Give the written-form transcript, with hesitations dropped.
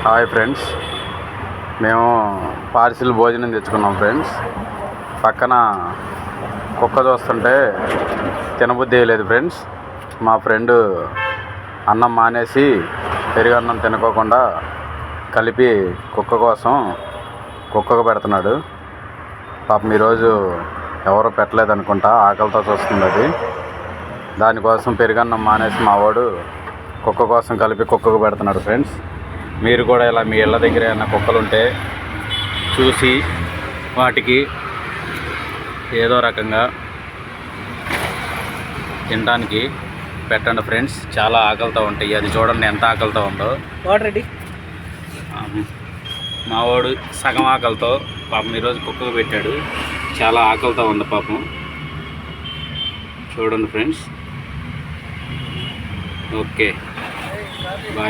Hi friends, మేము parcel భోజనం తెచ్చుకున్నాం ఫ్రెండ్స్. పక్కన కుక్క చూస్తుంటే తినబుద్ధి వేయలేదు ఫ్రెండ్స్. మా ఫ్రెండ్ అన్నం మానేసి పెరుగన్నం తినుకోకుండా కలిపి కుక్క కోసం కుక్కకు పెడుతున్నాడు. పాపం ఈరోజు ఎవరు పెట్టలేదు అనుకుంటా, ఆకలితో చూస్తుంది అది. దానికోసం పెరుగన్నం మానేసి మా వాడు కుక్క కోసం కలిపి కుక్కకు పెడుతున్నాడు ఫ్రెండ్స్. మీరు కూడా ఇలా మీ ఇళ్ళ దగ్గర ఏమైనా కుక్కలు ఉంటే చూసి వాటికి ఏదో రకంగా తినడానికి పెట్టండి ఫ్రెండ్స్. చాలా ఆకలితో ఉంటాయి. అది చూడండి ఎంత ఆకలితో ఉందో. వాటర్ మావాడు సగం ఆకలితో పాపం ఈరోజు కుక్కకు పెట్టాడు. చాలా ఆకలితో ఉంది పాపం. చూడండి ఫ్రెండ్స్. Okay, bye.